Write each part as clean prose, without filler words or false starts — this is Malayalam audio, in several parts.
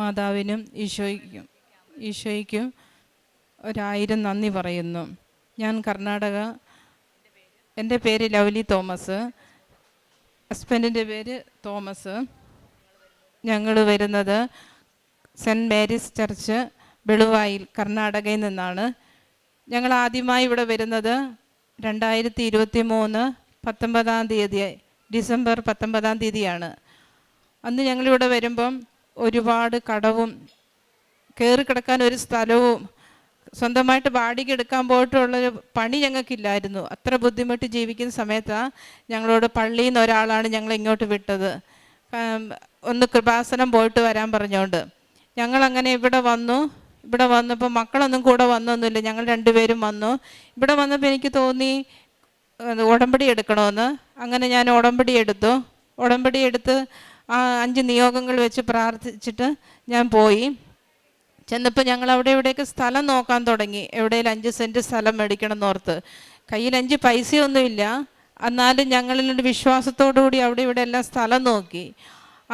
മാതാവിനും ഈശോയ്ക്കും 1000 നന്ദി പറയുന്നു. ഞാൻ കർണാടക. എൻ്റെ പേര് ലവ്ലി തോമസ്. ഹസ്ബൻഡിൻ്റെ പേര് തോമസ്. ഞങ്ങൾ വരുന്നത് സെൻറ്റ് മേരീസ് ചർച്ച് വെളുവായിൽ, കർണാടകയിൽ നിന്നാണ്. ഞങ്ങൾ ആദ്യമായി ഇവിടെ വരുന്നത് 2023 ഡിസംബർ 19 അന്ന് ഞങ്ങളിവിടെ വരുമ്പം ഒരുപാട് കടവും, കയറി കിടക്കാൻ ഒരു സ്ഥലവും, സ്വന്തമായിട്ട് വാടക എടുക്കാൻ പോയിട്ടുള്ളൊരു പണി ഞങ്ങൾക്കില്ലായിരുന്നു. അത്ര ബുദ്ധിമുട്ട് ജീവിക്കുന്ന സമയത്താണ് ഞങ്ങളോട് പള്ളിയിൽ നിന്ന് ഒരാളാണ് ഞങ്ങൾ ഇങ്ങോട്ട് വിട്ടത്. ഒന്ന് കൃപാസനം പോയിട്ട് വരാൻ പറഞ്ഞുകൊണ്ട് ഞങ്ങളങ്ങനെ ഇവിടെ വന്നപ്പോൾ മക്കളൊന്നും കൂടെ വന്നൊന്നുമില്ല, ഞങ്ങൾ 2 പേരും വന്നു. ഇവിടെ വന്നപ്പോൾ എനിക്ക് തോന്നി ഉടമ്പടി എടുക്കണമെന്ന്. അങ്ങനെ ഞാൻ ഉടമ്പടി എടുത്ത് 5 നിയോഗങ്ങൾ വെച്ച് പ്രാർത്ഥിച്ചിട്ട് ഞാൻ പോയി. ചെന്നപ്പോൾ ഞങ്ങൾ ഇവിടെയൊക്കെ സ്ഥലം നോക്കാൻ തുടങ്ങി. എവിടെയെങ്കിലും 5 സെൻറ്റ് സ്ഥലം മേടിക്കണം എന്നോർത്ത്. കയ്യിൽ 5 പൈസയൊന്നുമില്ല, എന്നാലും ഞങ്ങളിലൊരു വിശ്വാസത്തോടു കൂടി ഇവിടെ എല്ലാം സ്ഥലം നോക്കി.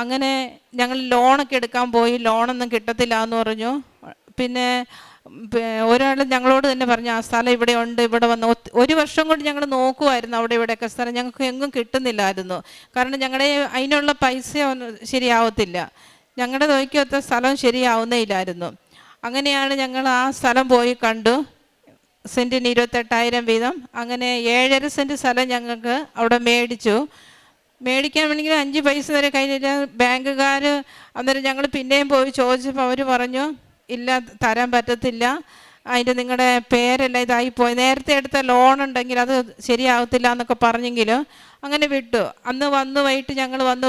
അങ്ങനെ ഞങ്ങൾ ലോണൊക്കെ എടുക്കാൻ പോയി. ലോണൊന്നും കിട്ടത്തില്ല എന്ന് പറഞ്ഞു. പിന്നെ ഒരാൾ ഞങ്ങളോട് തന്നെ പറഞ്ഞു, ആ സ്ഥലം ഇവിടെ ഉണ്ട്, ഇവിടെ വന്ന് 1 വർഷം കൊണ്ട് ഞങ്ങൾ നോക്കുമായിരുന്നു ഇവിടെയൊക്കെ സ്ഥലം. ഞങ്ങൾക്ക് എങ്ങും കിട്ടുന്നില്ലായിരുന്നു. കാരണം ഞങ്ങളുടെ അതിനുള്ള പൈസ ശരിയാവത്തില്ല, ഞങ്ങളുടെ നോക്കിയൊത്ത സ്ഥലം ശരിയാവുന്നേ ഇല്ലായിരുന്നു. അങ്ങനെയാണ് ഞങ്ങൾ ആ സ്ഥലം പോയി കണ്ടു. സെൻറ്റിന് 28,000 വീതം. അങ്ങനെ 7.5 സെൻറ്റ് സ്ഥലം ഞങ്ങൾക്ക് അവിടെ മേടിക്കാൻ വേണമെങ്കിൽ 5 പൈസ വരെ കയ്യിലില്ല. ബാങ്കുകാർ അന്നേരം ഞങ്ങൾ പിന്നെയും പോയി ചോദിച്ചപ്പോൾ അവർ പറഞ്ഞു, ഇല്ല, തരാൻ പറ്റത്തില്ല, അതിൻ്റെ നിങ്ങളുടെ പേരെല്ലാം ഇതായിപ്പോയി, നേരത്തെ എടുത്ത ലോൺ ഉണ്ടെങ്കിൽ അത് ശരിയാവത്തില്ല എന്നൊക്കെ പറഞ്ഞെങ്കിലും അങ്ങനെ വിട്ടു. അന്ന് വൈകിട്ട് ഞങ്ങൾ വന്ന്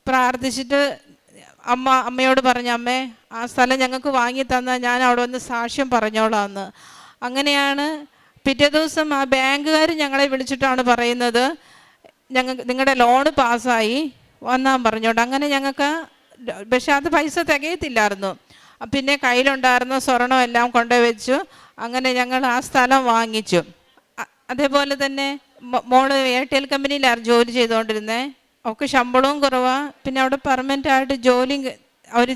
പ്രാർത്ഥിച്ചിട്ട് അമ്മയോട് പറഞ്ഞു, അമ്മേ ആ സ്ഥലം ഞങ്ങൾക്ക് വാങ്ങി തന്നാൽ ഞാൻ അവിടെ വന്ന് സാക്ഷ്യം പറഞ്ഞോളാമെന്ന്. അങ്ങനെയാണ് പിറ്റേ ദിവസം ആ ബാങ്കുകാർ ഞങ്ങളെ വിളിച്ചിട്ടാണ് പറയുന്നത്, നിങ്ങളുടെ ലോണ് പാസ്സായി വന്നാൻ പറഞ്ഞോണ്ട്. അങ്ങനെ ഞങ്ങൾക്ക്, പക്ഷെ അത് പൈസ തികയത്തില്ലായിരുന്നു. പിന്നെ കയ്യിലുണ്ടായിരുന്ന സ്വർണം എല്ലാം കൊണ്ടുവച്ചു. അങ്ങനെ ഞങ്ങൾ ആ സ്ഥലം വാങ്ങിച്ചു. അതേപോലെ തന്നെ മോള് എയർടെൽ കമ്പനിയിലാണ് ജോലി ചെയ്തുകൊണ്ടിരുന്നത്. അവൾക്ക് ശമ്പളവും കുറവാണ്. പിന്നെ അവിടെ പെർമനൻ്റ് ആയിട്ട് ജോലി അവർ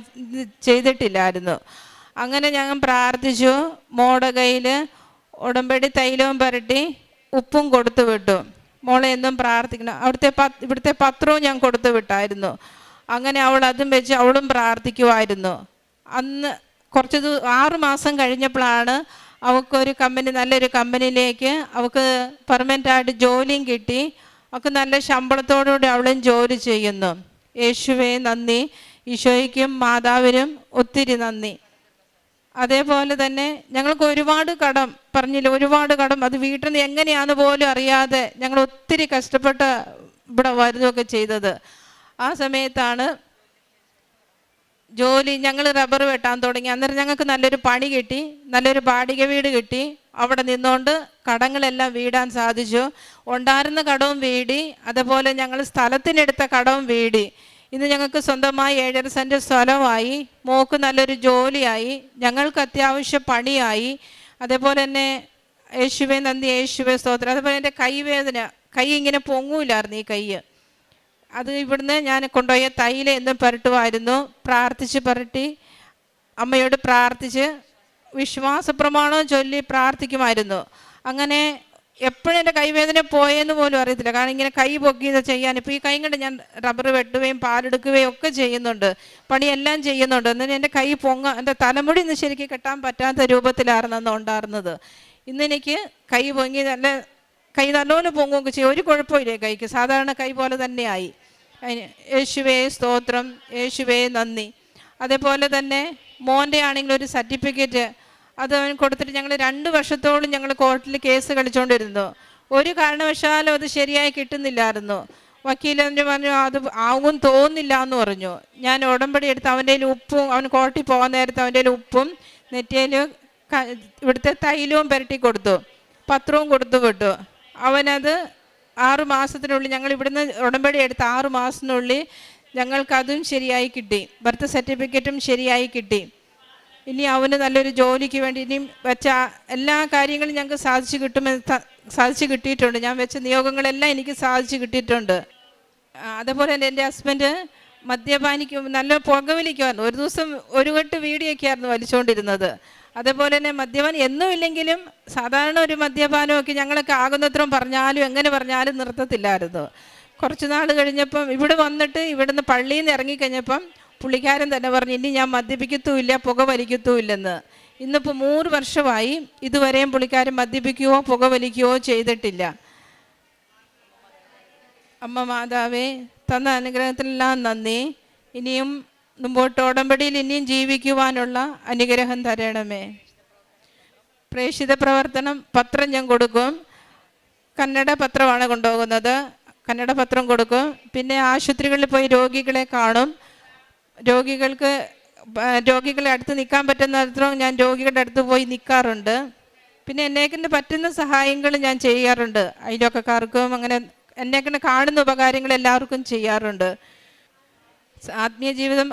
ചെയ്തിട്ടില്ലായിരുന്നു. അങ്ങനെ ഞങ്ങൾ പ്രാർത്ഥിച്ചു. മോളുടെ കയ്യിൽ ഉടമ്പടി തൈലവും പുരട്ടി ഉപ്പും കൊടുത്തു വിട്ടു. മോളെ എന്നും പ്രാർത്ഥിക്കണം. ഇവിടുത്തെ പത്രവും ഞാൻ കൊടുത്തു വിട്ടായിരുന്നു. അങ്ങനെ അവൾ അതും വെച്ച് അവളും പ്രാർത്ഥിക്കുമായിരുന്നു. അന്ന് 6 മാസം കഴിഞ്ഞപ്പോഴാണ് അവൾക്കൊരു നല്ലൊരു കമ്പനിയിലേക്ക് അവൾക്ക് പെർമനൻ്റായിട്ട് ജോലിയും കിട്ടി. അവൾക്ക് നല്ല ശമ്പളത്തോടുകൂടി അവളും ജോലി ചെയ്യുന്നു. യേശുവേ നന്ദി. ഈശോയ്ക്കും മാതാവിനും ഒത്തിരി നന്ദി. അതേപോലെ തന്നെ ഞങ്ങൾക്ക് ഒരുപാട് കടം അത് വീട്ടിൽ നിന്ന് എങ്ങനെയാണെന്ന് പോലും അറിയാതെ ഞങ്ങൾ ഒത്തിരി കഷ്ടപ്പെട്ട് ഇവിടെ വരുന്നതൊക്കെ ചെയ്തത്. ആ സമയത്താണ് ഞങ്ങൾ റബ്ബർ വെട്ടാൻ തുടങ്ങി. അന്നേരം ഞങ്ങൾക്ക് നല്ലൊരു പണി കിട്ടി, നല്ലൊരു വാടക വീട് കിട്ടി. അവിടെ നിന്നുകൊണ്ട് കടങ്ങളെല്ലാം വീടാൻ സാധിച്ചു. ഉണ്ടായിരുന്ന കടവും വീടി, അതുപോലെ ഞങ്ങൾ സ്ഥലത്തിനെടുത്ത കടവും വീടി. ഇന്ന് ഞങ്ങൾക്ക് സ്വന്തമായി 7.5 സെൻറ്റ് സ്ഥലമായി, മോക്ക് നല്ലൊരു ജോലിയായി, ഞങ്ങൾക്ക് അത്യാവശ്യം പണിയായി. അതേപോലെ തന്നെ യേശുവേ നന്ദി, യേശുവേ സ്തോത്രം. അതേപോലെ എൻ്റെ കൈ ഇങ്ങനെ പൊങ്ങൂലായിരുന്നു. ഈ കൈ അത് ഇവിടുന്ന് ഞാൻ കൊണ്ടുപോയ തൈല എന്നും പുരട്ടുമായിരുന്നു. പുരട്ടി അമ്മയോട് പ്രാർത്ഥിച്ച് വിശ്വാസ പ്രമാണവും ചൊല്ലി പ്രാർത്ഥിക്കുമായിരുന്നു. അങ്ങനെ എപ്പോഴും എൻ്റെ കൈവേദന പോയെന്ന് പോലും അറിയത്തില്ല. കാരണം ഇങ്ങനെ കൈ പൊക്കി ചെയ്യാൻ, ഇപ്പോൾ ഈ കൈ കൊണ്ട് ഞാൻ റബ്ബർ വെട്ടുകയും പാലെടുക്കുകയും ഒക്കെ ചെയ്യുന്നുണ്ട്, പണിയെല്ലാം ചെയ്യുന്നുണ്ട്. എന്നിട്ട് എൻ്റെ കൈ എൻ്റെ തലമുടി ഇന്ന് ശരിക്കും കെട്ടാൻ പറ്റാത്ത രൂപത്തിലായിരുന്നു ഉണ്ടായിരുന്നത്. ഇന്നെനിക്ക് കൈ പൊങ്ങി കൈ നല്ലപോലെ പൊങ്ങുകയൊക്കെ ചെയ്യും. ഒരു കുഴപ്പമില്ലേ കൈക്ക്, സാധാരണ കൈ പോലെ തന്നെയായി. യേശുവേ സ്തോത്രം, യേശുവേ നന്ദി. അതേപോലെ തന്നെ മോൻ്റെ ആണെങ്കിൽ ഒരു സർട്ടിഫിക്കറ്റ് അത് അവൻ കൊടുത്തിട്ട് ഞങ്ങൾ 2 വർഷത്തോളം ഞങ്ങൾ കോർട്ടിൽ കേസ് കളിച്ചുകൊണ്ടിരുന്നു. ഒരു കാരണവശാലും അത് ശരിയായി കിട്ടുന്നില്ലായിരുന്നു. വക്കീലെന്ന് പറഞ്ഞു അത് ആവും തോന്നില്ല എന്ന് പറഞ്ഞു. ഞാൻ ഉടമ്പടി എടുത്ത് അവൻ്റെ ഉപ്പും, അവൻ കോർട്ടിൽ പോകാൻ നേരത്ത് അവൻ്റെ ഉപ്പും നെറ്റിയിൽ ഇവിടുത്തെ തൈലവും പുരട്ടി കൊടുത്തു, പത്രവും കൊടുത്തു വിട്ടു. അവനത് 6 മാസത്തിനുള്ളിൽ, ഞങ്ങൾ ഇവിടുന്ന് ഉടമ്പടി എടുത്ത് 6 മാസത്തിനുള്ളിൽ ഞങ്ങൾക്കതും ശരിയായി കിട്ടി, ബർത്ത് സർട്ടിഫിക്കറ്റും ശരിയായി കിട്ടി. ഇനി അവന് നല്ലൊരു ജോലിക്ക് വേണ്ടി ഇനിയും വെച്ച എല്ലാ കാര്യങ്ങളും ഞങ്ങൾക്ക് സാധിച്ചു കിട്ടിയിട്ടുണ്ട്. ഞാൻ വെച്ച നിയോഗങ്ങളെല്ലാം എനിക്ക് സാധിച്ചു കിട്ടിയിട്ടുണ്ട്. അതേപോലെ തന്നെ എൻ്റെ ഹസ്ബൻഡ് മദ്യപാനിക്കും, നല്ല പുകവലിക്കുമായിരുന്നു. ഒരു ദിവസം ഒരു കെട്ട് വീടിയൊക്കെ ആയിരുന്നു വലിച്ചുകൊണ്ടിരുന്നത്. അതേപോലെ തന്നെ മദ്യപാനം എന്നും ഇല്ലെങ്കിലും സാധാരണ ഒരു മദ്യപാനമൊക്കെ ഞങ്ങളൊക്കെ ആകുന്നത്രയും പറഞ്ഞാലും എങ്ങനെ പറഞ്ഞാലും നിർത്തത്തില്ലായിരുന്നു. കുറച്ച് നാൾ കഴിഞ്ഞപ്പം ഇവിടെ വന്നിട്ട് ഇവിടുന്ന് പള്ളിയിൽ നിന്ന് ഇറങ്ങിക്കഴിഞ്ഞപ്പം പുള്ളിക്കാരൻ തന്നെ പറഞ്ഞു, ഇനി ഞാൻ മദ്യപിക്കത്തുമില്ല, പുക വലിക്കത്തുമില്ലെന്ന്. ഇന്നിപ്പോൾ 3 വർഷമായി, ഇതുവരെയും പുള്ളിക്കാരൻ മദ്യപിക്കുകയോ പുക വലിക്കുകയോ ചെയ്തിട്ടില്ല. അമ്മ മാതാവേ, തന്ന അനുഗ്രഹത്തിനെല്ലാം നന്ദി. ഇനിയും മുമ്പോട്ട് ഉടമ്പടിയിൽ ഇനിയും ജീവിക്കുവാനുള്ള അനുഗ്രഹം തരണമേ. പ്രേക്ഷിത പ്രവർത്തനം പത്രം ഞാൻ കൊടുക്കും. കന്നഡ പത്രമാണ് കൊണ്ടുപോകുന്നത്. കന്നഡ പത്രം കൊടുക്കും. പിന്നെ ആശുപത്രികളിൽ പോയി രോഗികളെ കാണും. രോഗികളെ അടുത്ത് നിൽക്കാൻ പറ്റുന്നിടത്തോളം ഞാൻ രോഗികളുടെ അടുത്ത് പോയി നിൽക്കാറുണ്ട്. പിന്നെ എന്നെക്കൊണ്ട് പറ്റുന്ന സഹായങ്ങൾ ഞാൻ ചെയ്യാറുണ്ട്. അയൽവക്കക്കാർക്കും അങ്ങനെ എന്നെക്കൊണ്ട് കാണുന്ന ഉപകാരങ്ങൾ എല്ലാവർക്കും ചെയ്യാറുണ്ട്. ആത്മീയ ജീവിതം,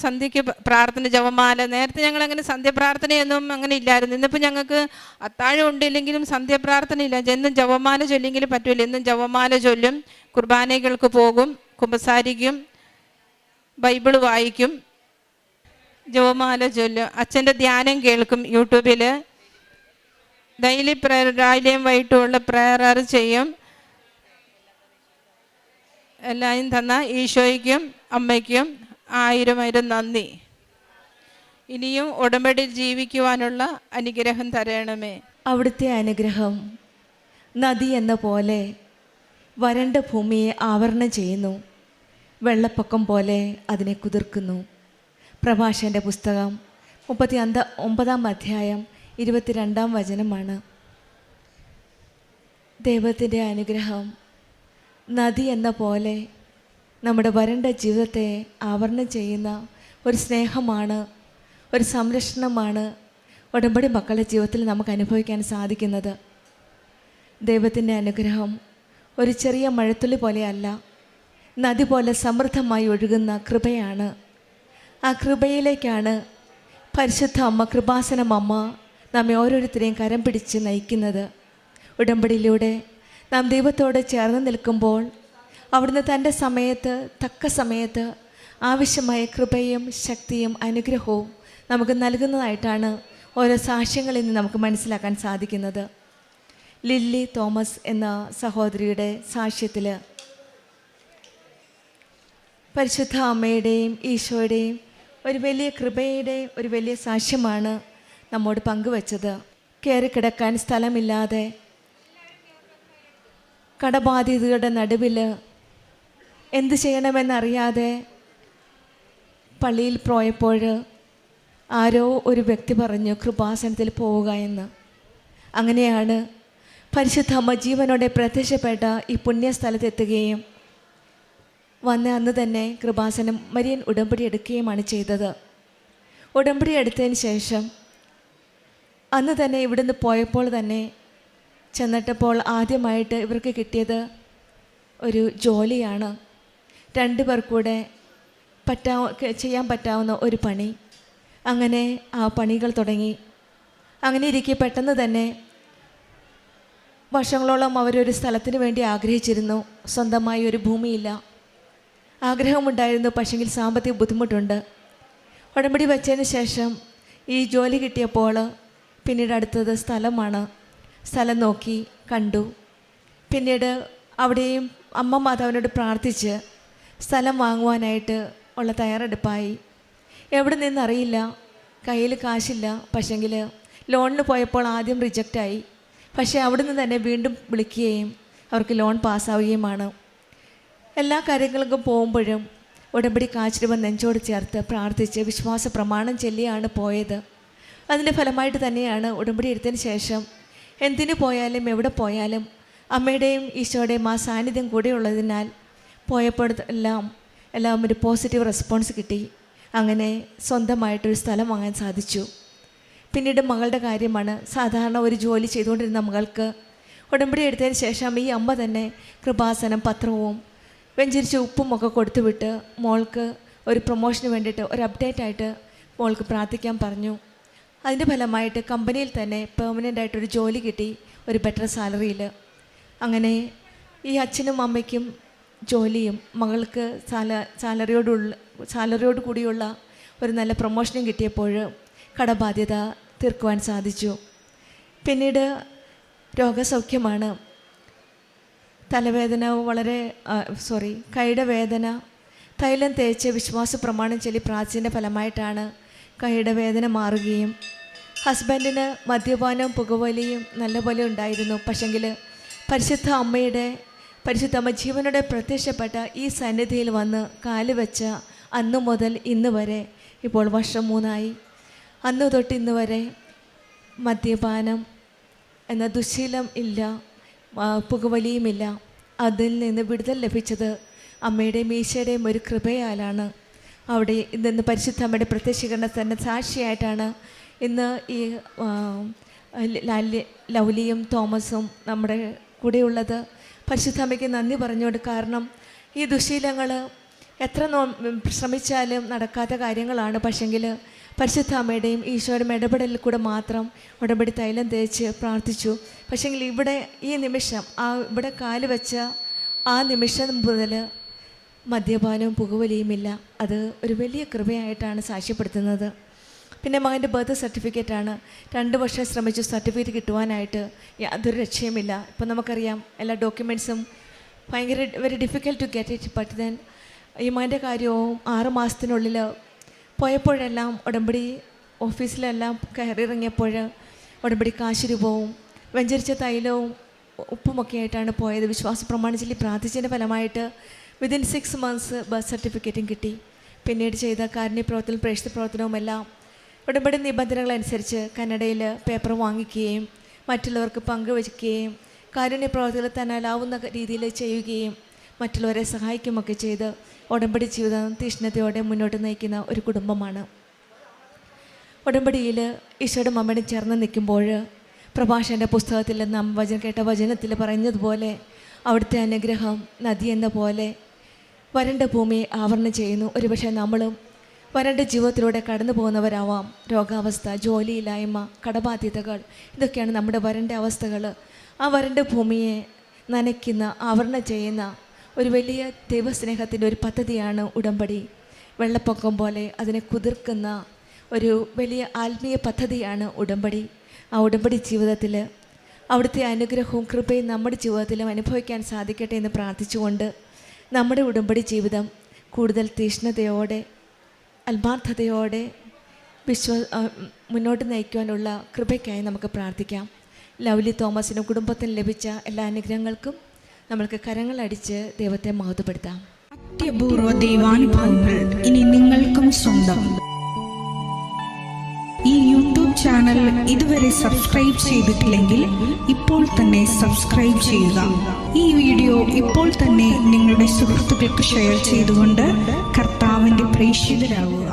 സന്ധ്യയ്ക്ക് പ്രാർത്ഥന, ജപമാല. നേരത്തെ ഞങ്ങളങ്ങനെ സന്ധ്യപ്രാർത്ഥനയൊന്നും അങ്ങനെ ഇല്ലായിരുന്നു. ഇന്നിപ്പോൾ ഞങ്ങൾക്ക് അത്താഴം ഉണ്ടില്ലെങ്കിലും സന്ധ്യപ്രാർത്ഥന ഇല്ല. എന്നും ജപമാല ചൊല്ലിയെങ്കിലും പറ്റില്ല. എന്നും ജപമാല ചൊല്ലും, കുർബാനകൾക്ക് പോകും, കുമ്പസാരിക്കും, ബൈബിള് വായിക്കും, ജപമാല ചൊല്ലും, അച്ഛൻ്റെ ധ്യാനം കേൾക്കും യൂട്യൂബിൽ. ഡെയിലി പ്രയർ, രാവിലെയും വൈകിട്ടുമുള്ള പ്രയർ ചെയ്യും. എല്ലാവരും തന്ന ഈശോയ്ക്കും അമ്മയ്ക്കും 1000 നന്ദി. ഇനിയും ഉടമ്പടിയിൽ ജീവിക്കുവാനുള്ള അനുഗ്രഹം തരണമേ. അവിടുത്തെ അനുഗ്രഹം നദി എന്ന പോലെ വരണ്ട ഭൂമിയെ ആവരണം ചെയ്യുന്നു, വെള്ളപ്പൊക്കം പോലെ അതിനെ കുതിർക്കുന്നു. പ്രഭാഷകൻ്റെ പുസ്തകം 39 അധ്യായം 22 വചനമാണ്. ദൈവത്തിൻ്റെ അനുഗ്രഹം നദി എന്ന പോലെ നമ്മുടെ വരണ്ട ജീവിതത്തെ ആവരണം ചെയ്യുന്ന ഒരു സ്നേഹമാണ്, ഒരു സംരക്ഷണമാണ് ഉടമ്പടി മക്കളുടെ ജീവിതത്തിൽ നമുക്ക് അനുഭവിക്കാൻ സാധിക്കുന്നത്. ദൈവത്തിൻ്റെ അനുഗ്രഹം ഒരു ചെറിയ മഴത്തുള്ളി പോലെയല്ല, നദി പോലെ സമൃദ്ധമായി ഒഴുകുന്ന കൃപയാണ്. ആ കൃപയിലേക്കാണ് പരിശുദ്ധ അമ്മ, കൃപാസനം അമ്മ നമ്മെ ഓരോരുത്തരെയും കരം പിടിച്ച് നയിക്കുന്നത്. ഉടമ്പടിയിലൂടെ നാം ദൈവത്തോട് ചേർന്ന് നിൽക്കുമ്പോൾ അവിടുന്ന് തൻ്റെ സമയത്ത്, തക്ക സമയത്ത് ആവശ്യമായ കൃപയും ശക്തിയും അനുഗ്രഹവും നമുക്ക് നൽകുന്നതായിട്ടാണ് ഓരോ സാക്ഷ്യങ്ങളിൽ നിന്ന് നമുക്ക് മനസ്സിലാക്കാൻ സാധിക്കുന്നത്. ലില്ലി തോമസ് എന്ന സഹോദരിയുടെ സാക്ഷ്യത്തിൽ പരിശുദ്ധ അമ്മയുടെയും ഈശോയുടെയും ഒരു വലിയ കൃപയുടെ ഒരു വലിയ സാക്ഷ്യമാണ് നമ്മോട് പങ്കുവച്ചത്. കയറിക്കിടക്കാൻ സ്ഥലമില്ലാതെ കടബാധിതരുടെ നടുവിൽ എന്ത് ചെയ്യണമെന്നറിയാതെ പള്ളിയിൽ പോയപ്പോൾ ആരോ ഒരു വ്യക്തി പറഞ്ഞു കൃപാസനത്തിൽ പോവുക എന്ന്. അങ്ങനെയാണ് പരിശുദ്ധ അമ്മ ജീവനോടെ പ്രത്യക്ഷപ്പെട്ട ഈ പുണ്യസ്ഥലത്തെത്തുകയും വന്ന് അന്ന് തന്നെ കൃപാസനം മരിയൻ ഉടമ്പടി എടുക്കുകയുമാണ് ചെയ്തത്. ഉടമ്പടി എടുത്തതിന് ശേഷം അന്ന് തന്നെ ഇവിടുന്ന് പോയപ്പോൾ തന്നെ ചെന്നിട്ടപ്പോൾ ആദ്യമായിട്ട് ഇവർക്ക് കിട്ടിയത് ഒരു ജോലിയാണ്. 2 പേർക്കൂടെ ചെയ്യാൻ പറ്റാവുന്ന ഒരു പണി. അങ്ങനെ ആ പണികൾ തുടങ്ങി. അങ്ങനെ ഇരിക്കെ പെട്ടെന്ന് തന്നെ വർഷങ്ങളോളം അവരൊരു സ്ഥലത്തിന് വേണ്ടി ആഗ്രഹിച്ചിരുന്നു. സ്വന്തമായി ഒരു ഭൂമിയില്ല. ആഗ്രഹമുണ്ടായിരുന്നു, പക്ഷെങ്കിൽ സാമ്പത്തിക ബുദ്ധിമുട്ടുണ്ട്. ഉടമ്പടി വച്ചതിന് ശേഷം ഈ ജോലി കിട്ടിയപ്പോൾ പിന്നീട് അടുത്തത് സ്ഥലമാണ്. സ്ഥലം നോക്കി കണ്ടു. പിന്നീട് അവിടെയും അമ്മ മാതാവിനോട് പ്രാർത്ഥിച്ച് സ്ഥലം വാങ്ങുവാനായിട്ട് ഉള്ള തയ്യാറെടുപ്പായി. എവിടെ നിന്നറിയില്ല, കയ്യിൽ കാശില്ല. പക്ഷെങ്കിൽ ലോണിന് പോയപ്പോൾ ആദ്യം റിജക്റ്റായി. പക്ഷേ അവിടുന്ന് തന്നെ വീണ്ടും വിളിക്കുകയും അവർക്ക് ലോൺ പാസ്സാവുകയുമാണ്. എല്ലാ കാര്യങ്ങൾക്കും പോകുമ്പോഴും ഉടമ്പടി കാശിരൂപം നെഞ്ചോട് ചേർത്ത് പ്രാർത്ഥിച്ച് വിശ്വാസ പ്രമാണം ചൊല്ലിയാണ് പോയത്. അതിൻ്റെ ഫലമായിട്ട് തന്നെയാണ് ഉടമ്പടി എടുത്തതിന് ശേഷം എന്തിനു പോയാലും എവിടെ പോയാലും അമ്മയുടെയും ഈശോയുടെയും ആ സാന്നിധ്യം കൂടെ ഉള്ളതിനാൽ പോയപ്പോൾ എല്ലാം ഒരു പോസിറ്റീവ് റെസ്പോൺസ് കിട്ടി. അങ്ങനെ സ്വന്തമായിട്ടൊരു സ്ഥലം വാങ്ങാൻ സാധിച്ചു. പിന്നീട് മകളുടെ കാര്യമാണ്. സാധാരണ ഒരു ജോലി ചെയ്തുകൊണ്ടിരുന്ന മകൾക്ക് ഉടമ്പടി എടുത്തതിന് ശേഷം ഈ അമ്മ തന്നെ കൃപാസനം പത്രവും വെഞ്ചരിച്ച ഉപ്പും ഒക്കെ കൊടുത്തുവിട്ട് മോൾക്ക് ഒരു പ്രൊമോഷന് വേണ്ടിയിട്ട് ഒരു അപ്ഡേറ്റായിട്ട് മോൾക്ക് പ്രാർത്ഥിക്കാൻ പറഞ്ഞു. അതിൻ്റെ ഫലമായിട്ട് കമ്പനിയിൽ തന്നെ പെർമനൻ്റായിട്ടൊരു ജോലി കിട്ടി, ഒരു ബെറ്റർ സാലറിയിൽ. അങ്ങനെ ഈ അച്ഛനും അമ്മയ്ക്കും ജോലിയും മകൾക്ക് സാലറിയോട് കൂടിയുള്ള ഒരു നല്ല പ്രൊമോഷനും കിട്ടിയപ്പോൾ കടബാധ്യത തീർക്കുവാൻ സാധിച്ചു. പിന്നീട് രോഗസൗഖ്യമാണ്. തലവേദന കൈയുടെ വേദന തൈലം തേച്ച് വിശ്വാസ പ്രമാണം ചൊല്ലി പ്രാർത്ഥിച്ചതിൻ്റെ ഫലമായിട്ടാണ് കൈയുടെ വേദന മാറുകയും ഹസ്ബൻഡിന് മദ്യപാനവും പുകവലിയും നല്ലപോലെ ഉണ്ടായിരുന്നു. പക്ഷെങ്കിൽ പരിശുദ്ധ അമ്മ ജീവനോടെ പ്രത്യക്ഷപ്പെട്ട ഈ സന്നിധിയിൽ വന്ന് കാല് വെച്ച അന്നു മുതൽ ഇന്ന് വരെ, ഇപ്പോൾ വർഷം 3 അന്ന് തൊട്ട് ഇന്ന് വരെ മദ്യപാനം എന്ന ദുശ്ശീലം ഇല്ല, പുകവലിയുമില്ല. അതിൽ നിന്ന് വിടുതൽ ലഭിച്ചത് അമ്മയുടെയും ഈശോയുടെയും ഒരു കൃപയാലാണ്. അവിടെ ഇന്ന് പരിശുദ്ധ അമ്മയുടെ പ്രത്യക്ഷീകരണത്തിന് സാക്ഷിയായിട്ടാണ് ഇന്ന് ഈ ലൗലിയും തോമസും നമ്മുടെ കൂടെയുള്ളത്. പരിശുദ്ധ അമ്മയ്ക്ക് നന്ദി പറഞ്ഞുകൊണ്ട്, കാരണം ഈ ദുശ്ശീലങ്ങൾ എത്ര ശ്രമിച്ചാലും നടക്കാത്ത കാര്യങ്ങളാണ്. പക്ഷെങ്കിൽ പരിശുദ്ധ അമ്മയുടെയും ഈശോയുടെയും ഇടപെടലിൽ കൂടെ മാത്രം ഉടമ്പടി തൈലം തേച്ച് പ്രാർത്ഥിച്ചു. പക്ഷെങ്കിൽ ഇവിടെ ഈ നിമിഷം ഇവിടെ കാല് വെച്ച ആ നിമിഷം മുതൽ മദ്യപാനവും പുകവലിയുമില്ല. അത് ഒരു വലിയ കൃപയായിട്ടാണ് സാക്ഷ്യപ്പെടുത്തുന്നത്. പിന്നെ മകൻ്റെ ബർത്ത് സർട്ടിഫിക്കറ്റാണ്. 2 വർഷം ശ്രമിച്ചു സർട്ടിഫിക്കറ്റ് കിട്ടുവാനായിട്ട്, യാതൊരു രക്ഷയുമില്ല. ഇപ്പം നമുക്കറിയാം എല്ലാ ഡോക്യുമെൻറ്റ്സും very difficult to get it. But then ഈ മകൻ്റെ കാര്യവും 6 മാസത്തിനുള്ളിൽ പോയപ്പോഴെല്ലാം ഉടമ്പടി ഓഫീസിലെല്ലാം കയറിയിറങ്ങിയപ്പോൾ ഉടമ്പടി കാശ് രൂപവും വെഞ്ചരിച്ച തൈലവും ഉപ്പുമൊക്കെ ആയിട്ടാണ് പോയത്. വിശ്വാസ പ്രമാണിച്ചിൽ പ്രാർത്ഥിച്ചതിൻ്റെ ഫലമായിട്ട് വിതിൻ 6 മന്ത്സ് ബർത്ത് സർട്ടിഫിക്കറ്റും കിട്ടി. പിന്നീട് ചെയ്ത കാരുണ്യ പ്രവർത്തനം, പ്രേക്ഷിത പ്രവർത്തനവുമെല്ലാം ഉടമ്പടി നിബന്ധനകളനുസരിച്ച് കന്നഡയിൽ പേപ്പർ വാങ്ങിക്കുകയും മറ്റുള്ളവർക്ക് പങ്കുവയ്ക്കുകയും കാരുണ്യ പ്രവർത്തികൾ തന്നാലാവുന്ന രീതിയിൽ ചെയ്യുകയും മറ്റുള്ളവരെ സഹായിക്കുകയൊക്കെ ചെയ്ത് ഉടമ്പടി ജീവിതം തീഷ്ണതയോടെ മുന്നോട്ട് നയിക്കുന്ന ഒരു കുടുംബമാണ്. ഉടമ്പടിയിൽ ഈശോയുടെ അമ്മയോട് ചേർന്ന് നിൽക്കുമ്പോൾ പ്രഭാഷകൻ്റെ പുസ്തകത്തിൽ നാം കേട്ട വചനത്തിൽ പറഞ്ഞതുപോലെ അവിടുത്തെ അനുഗ്രഹം നദി എന്ന പോലെ വരണ്ട ഭൂമിയെ ആവരണം ചെയ്യുന്നു. ഒരുപക്ഷെ നമ്മളും വരണ്ട ജീവിതത്തിലൂടെ കടന്നു പോകുന്നവരാവാം. രോഗാവസ്ഥ, ജോലിയില്ലായ്മ, കടബാധ്യതകൾ, ഇതൊക്കെയാണ് നമ്മുടെ വരണ്ട അവസ്ഥകൾ. ആ വരണ്ട ഭൂമിയെ നനയ്ക്കുന്ന, ആവരണം ചെയ്യുന്ന ഒരു വലിയ ദൈവസ്നേഹത്തിൻ്റെ ഒരു പദ്ധതിയാണ് ഉടമ്പടി. വെള്ളപ്പൊക്കം പോലെ അതിനെ കുതിർക്കുന്ന ഒരു വലിയ ആത്മീയ പദ്ധതിയാണ് ഉടമ്പടി. ആ ഉടമ്പടി ജീവിതത്തിൽ അവിടുത്തെ അനുഗ്രഹവും കൃപയും നമ്മുടെ ജീവിതത്തിലും അനുഭവിക്കാൻ സാധിക്കട്ടെ എന്ന് പ്രാർത്ഥിച്ചുകൊണ്ട് നമ്മുടെ ഉടമ്പടി ജീവിതം കൂടുതൽ തീഷ്ണതയോടെ ആത്മാർത്ഥതയോടെ മുന്നോട്ട് നയിക്കുവാനുള്ള കൃപയ്ക്കായി നമുക്ക് പ്രാർത്ഥിക്കാം. ലൗലി തോമസിനും കുടുംബത്തിന് ലഭിച്ച എല്ലാ അനുഗ്രഹങ്ങൾക്കും നമ്മൾക്ക് കരങ്ങളടിച്ച് ദൈവത്തെ മഹത്വപ്പെടുത്താം. അത്യപൂർവ ദൈവാനുഭവങ്ങൾ ഇനി നിങ്ങൾക്കും സ്വന്തം. ഈ യൂട്യൂബ് ചാനൽ ഇതുവരെ സബ്സ്ക്രൈബ് ചെയ്തിട്ടില്ലെങ്കിൽ ഇപ്പോൾ തന്നെ സബ്സ്ക്രൈബ് ചെയ്യുക. ഈ വീഡിയോ ഇപ്പോൾ തന്നെ നിങ്ങളുടെ സുഹൃത്തുക്കൾക്ക് ഷെയർ ചെയ്തുകൊണ്ട് കർത്താവിൻ്റെ പ്രേക്ഷിതരാകുക.